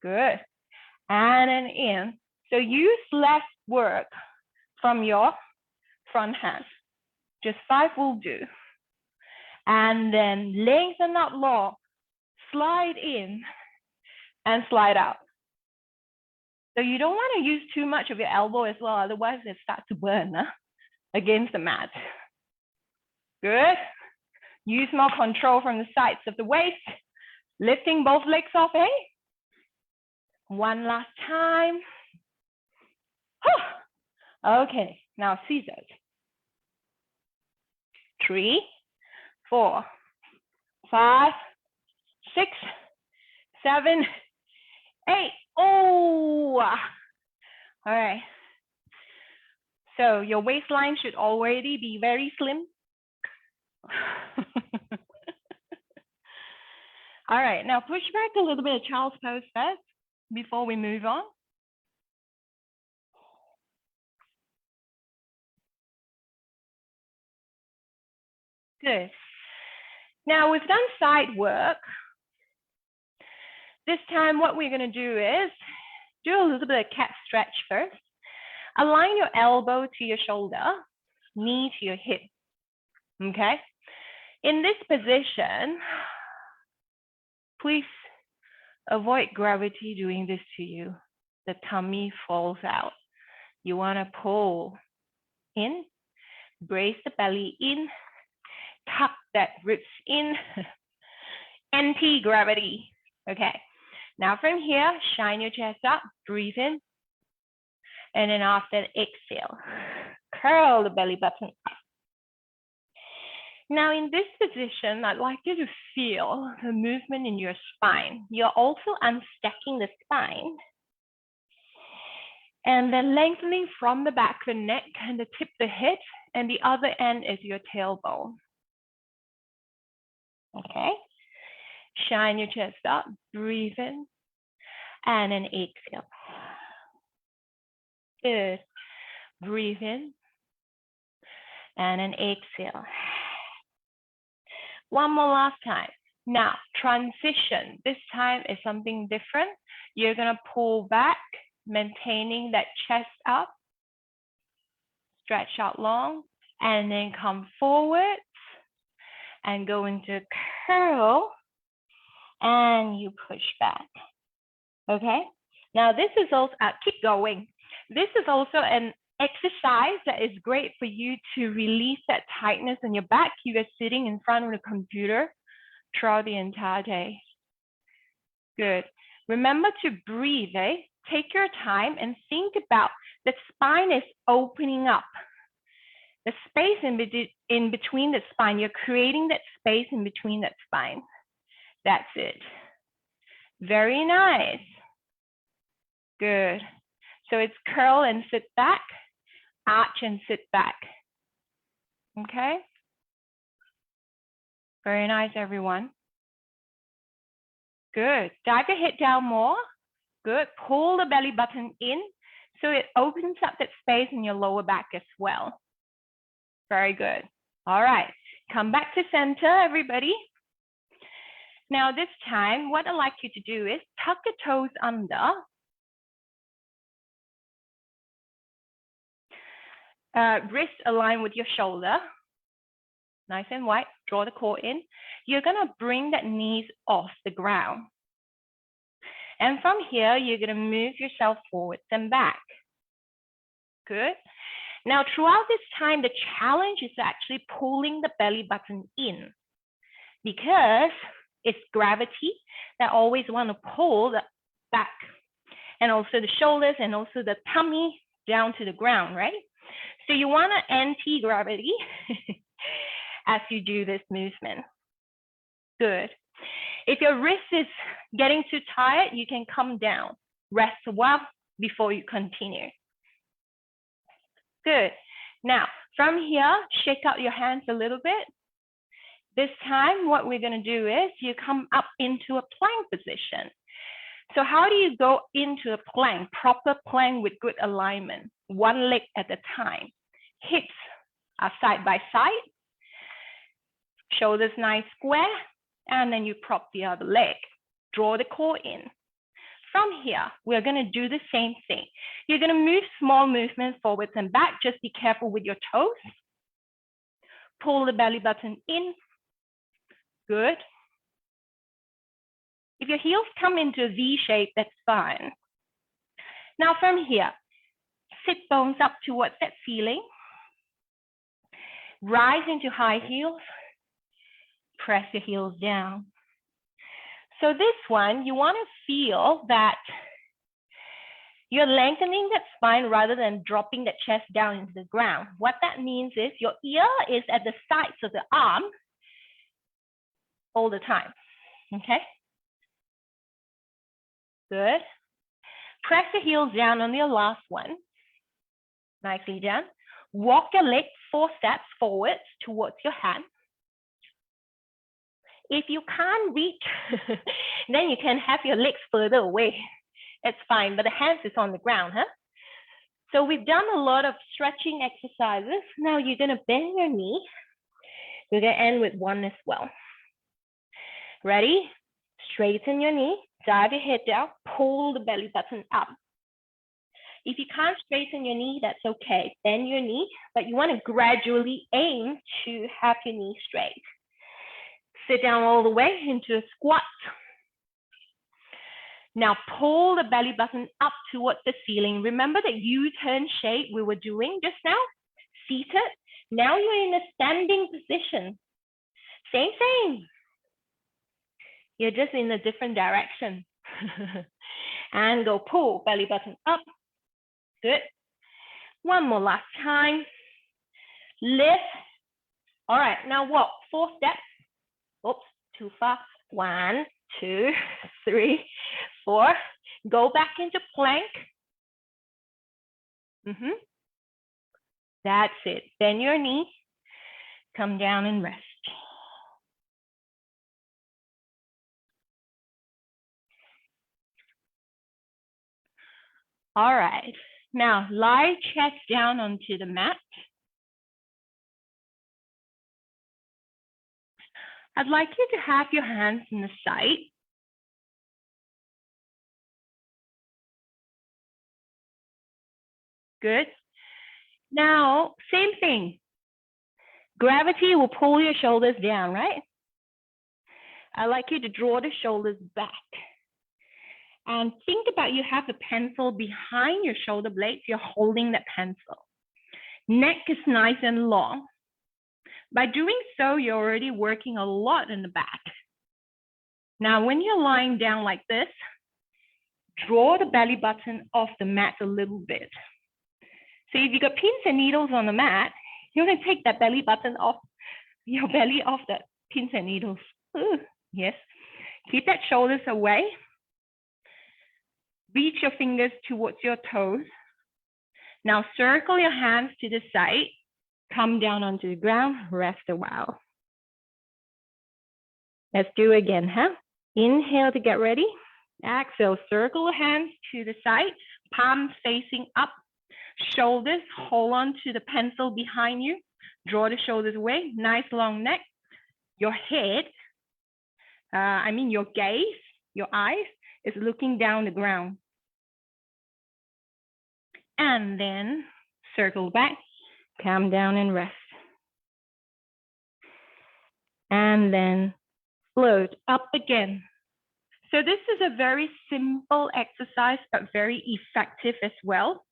Good. And then in. So use less work from your front hand. Just 5 will do. And then lengthen up long. Slide in and slide out. So you don't want to use too much of your elbow as well, otherwise it starts to burn against the mat. Good. Use more control from the sides of the waist. Lifting both legs off, eh? One last time. Okay, now scissors. 3, 4, 5, 6, 7, 8. Oh, all right. So your waistline should already be very slim. All right, now push back a little bit of child's pose first before we move on. Good. Now we've done side work. This time what we're going to do is do a little bit of cat stretch first. Align your elbow to your shoulder, knee to your hip. Okay? In this position, please avoid gravity doing this to you. The tummy falls out. You want to pull in, brace the belly in, tuck that ribs in, anti-gravity. Okay, now from here, shine your chest up, breathe in, and then after exhale, curl the belly button up. Now in this position, I'd like you to feel the movement in your spine. You're also unstacking the spine. And then lengthening from the back of the neck and the tip of the head, and the other end is your tailbone. Okay. Shine your chest up, breathe in, and then exhale. Good. Breathe in, and then exhale. One more last time. Now, transition. This time is something different. You're going to pull back, maintaining that chest up, stretch out long, and then come forward and go into curl, and you push back. Okay? Now, this is also, keep going. This is also an exercise that is great for you to release that tightness in your back. You are sitting in front of the computer throughout the entire day. Good. Remember to breathe, eh? Take your time and think about the spine is opening up. The space in between the spine, you're creating that space in between that spine. That's it. Very nice. Good. So it's curl and sit back, arch and sit back. Okay? Very nice, everyone. Good. Dive your head down more. Good. Pull the belly button in so it opens up that space in your lower back as well. Very good. All right. Come back to center, everybody. Now, this time, what I'd like you to do is tuck the toes under. Wrist aligned with your shoulder. Nice and wide. Draw the core in. You're going to bring that knees off the ground. And from here, you're going to move yourself forwards and back. Good. Now, throughout this time, the challenge is actually pulling the belly button in, because it's gravity that always want to pull the back and also the shoulders and also the tummy down to the ground, right? So you want to anti-gravity as you do this movement. Good. If your wrist is getting too tired, you can come down. Rest a while before you continue. Good. Now, from here, shake out your hands a little bit. This time, what we're going to do is you come up into a plank position. So how do you go into a plank, proper plank with good alignment? One leg at a time. Hips are side by side. Shoulders nice square. And then you prop the other leg. Draw the core in. From here, we're going to do the same thing. You're going to move small movements forwards and back. Just be careful with your toes. Pull the belly button in. Good. If your heels come into a V shape, that's fine. Now from here, sit bones up towards that ceiling. Rise into high heels. Press your heels down. So this one, you want to feel that you're lengthening that spine rather than dropping that chest down into the ground. What that means is your ear is at the sides of the arm all the time, okay? Good. Press the heels down on your last one. Nicely done. Walk your leg 4 steps forwards towards your hand. If you can't reach, then you can have your legs further away. It's fine, but the hands is on the ground, huh? So we've done a lot of stretching exercises. Now you're going to bend your knee. We're going to end with one as well. Ready? Straighten your knee, dive your head down, pull the belly button up. If you can't straighten your knee, that's okay. Bend your knee, but you want to gradually aim to have your knee straight. Sit down all the way into a squat. Now pull the belly button up towards the ceiling. Remember that U-turn shape we were doing just now? Seated. Now you're in a standing position. Same thing. You're just in a different direction. And go pull, belly button up. Good. One more last time. Lift. All right, now walk 4 steps. Oops, too far. 1, 2, 3, 4. Go back into plank. That's it. Bend your knee, come down and rest. All right, now lie chest down onto the mat. I'd like you to have your hands in the side. Good. Now, same thing. Gravity will pull your shoulders down, right? I'd like you to draw the shoulders back. And think about you have the pencil behind your shoulder blades. You're holding that pencil. Neck is nice and long. By doing so, you're already working a lot in the back. Now, when you're lying down like this, draw the belly button off the mat a little bit. So if you got pins and needles on the mat, you're going to take that belly button off, your belly off the pins and needles. Ooh, yes. Keep that shoulders away. Reach your fingers towards your toes. Now circle your hands to the side. Come down onto the ground. Rest a while. Let's do it again, huh? Inhale to get ready. Exhale, circle the hands to the side. Palms facing up. Shoulders, hold on to the pencil behind you. Draw the shoulders away. Nice long neck. Your head, your gaze, your eyes is looking down the ground. And then circle back, calm down and rest. And then float up again. So this is a very simple exercise, but very effective as well.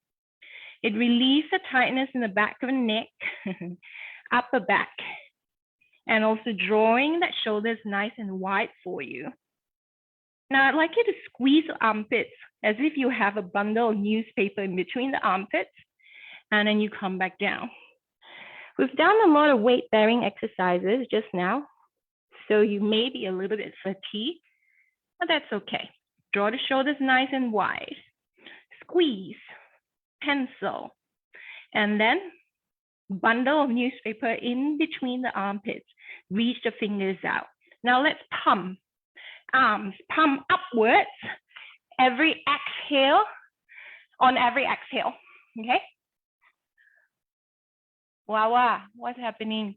It relieves the tightness in the back of the neck, upper back, and also drawing that shoulders nice and wide for you. Now, I'd like you to squeeze the armpits as if you have a bundle of newspaper in between the armpits, and then you come back down. We've done a lot of weight-bearing exercises just now, so you may be a little bit fatigued, but that's okay. Draw the shoulders nice and wide. Squeeze, pencil, and then bundle of newspaper in between the armpits. Reach the fingers out. Now let's pump. Arms, pump upwards. Every exhale, on every exhale, okay? Wow, what's happening?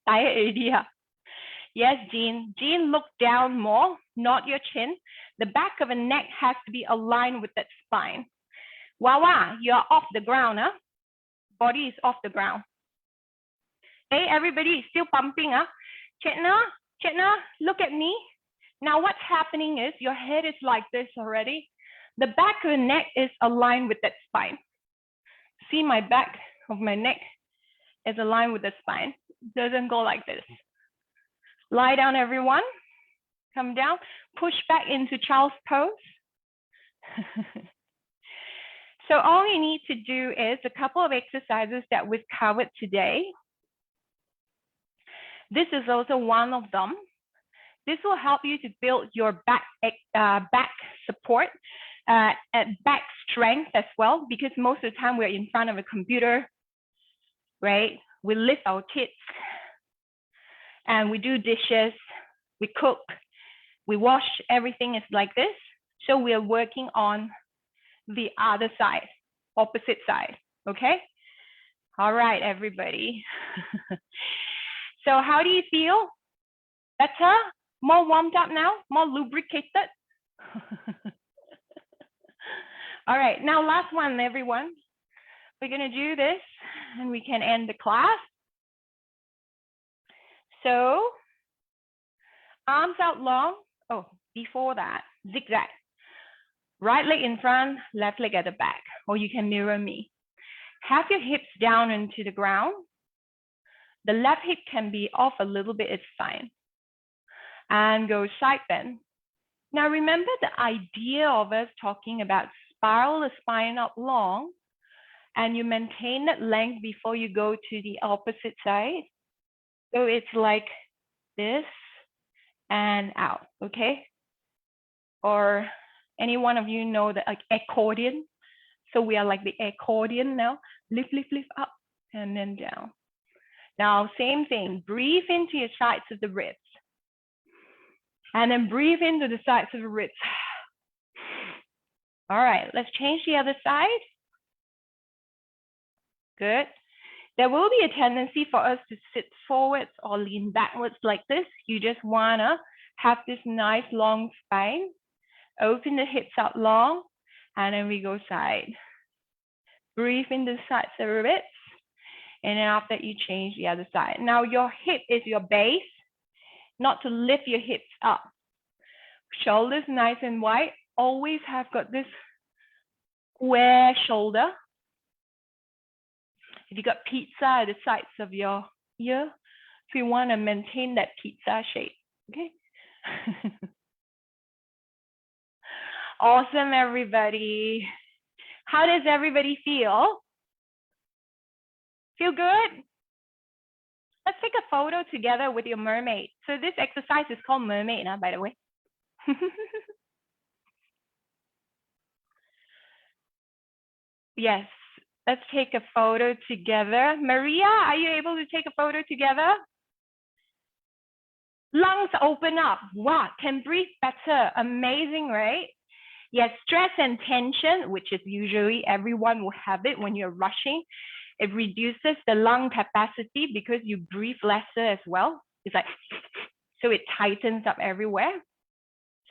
Tired idea. Yes, Jean. Jean, look down more, not your chin. The back of the neck has to be aligned with that spine. Wow, you're off the ground, huh? Body is off the ground. Hey, everybody, still pumping, huh? Chetna, look at me. Now what's happening is your head is like this already. The back of the neck is aligned with that spine. See, my back of my neck is aligned with the spine. Doesn't go like this. Lie down, everyone. Come down. Push back into child's pose. So all you need to do is a couple of exercises that we've covered today. This is also one of them. This will help you to build your back support and back strength as well, because most of the time we're in front of a computer, right? We lift our kids and we do dishes, we cook, we wash, everything is like this. So we're working on the other side, opposite side, okay? All right, everybody. So how do you feel? Better? More warmed up now? More lubricated? All right, now last one, everyone. We're gonna do this and we can end the class. So, arms out long. Oh, before that, zigzag. Right leg in front, left leg at the back, or you can mirror me. Have your hips down into the ground. The left hip can be off a little bit, it's fine. And go side bend. Now remember the idea of us talking about spiral the spine up long, and you maintain that length before you go to the opposite side. So it's like this and out, okay? Or any one of you know the accordion? So we are like the accordion now. Lift, lift, lift up and then down. Now, same thing. Breathe into your sides of the ribs. And then breathe into the sides of the ribs. All right, let's change the other side. Good. There will be a tendency for us to sit forwards or lean backwards like this. You just wanna have this nice long spine. Open the hips out long, and then we go side. Breathe into the sides of the ribs. And then after that, you change the other side. Now your hip is your base, not to lift your hips up. Shoulders nice and wide. Always have got this square shoulder. If you got pizza at the sides of your ear, if you want to maintain that pizza shape, okay? Awesome, everybody. How does everybody feel? Feel good? Let's take a photo together with your mermaid. So this exercise is called mermaid, by the way. Yes, let's take a photo together. Maria, are you able to take a photo together? Lungs open up. Wow, can breathe better. Amazing, right? Yes, stress and tension, which is usually everyone will have it when you're rushing. It reduces the lung capacity because you breathe lesser as well. It's like, so it tightens up everywhere.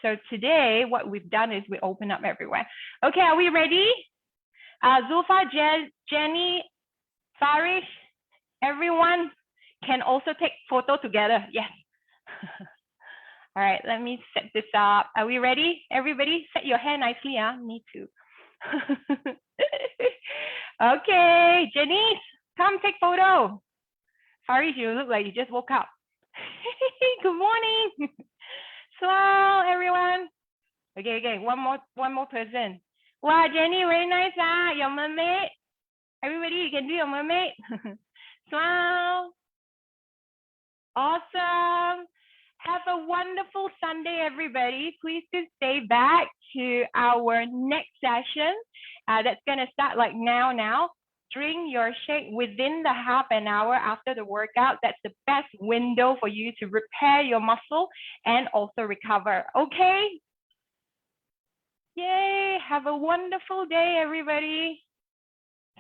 So today, what we've done is we open up everywhere. Okay, are we ready? Zulfa, Jenny, Farish, everyone can also take photo together. Yes. All right, let me set this up. Are we ready? Everybody, set your hair nicely. Me too. Okay, Janice, come take photo. Farish, you look like you just woke up. Good morning. Smile, everyone. Okay, one more person. Wow, Jenny, very nice, your mermaid. Everybody, you can do your mermaid. Smile. Awesome. Have a wonderful Sunday, everybody. Please do stay back to our next session. That's going to start like now. Drink your shake within the half an hour after the workout. That's the best window for you to repair your muscle and also recover. Okay? Yay. Have a wonderful day, everybody.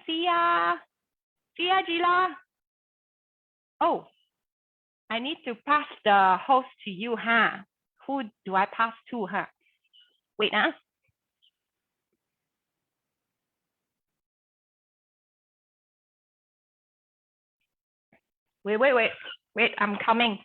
See ya. See ya, Gila. Oh, I need to pass the host to you, huh? Who do I pass to, huh? Wait, Wait, I'm coming.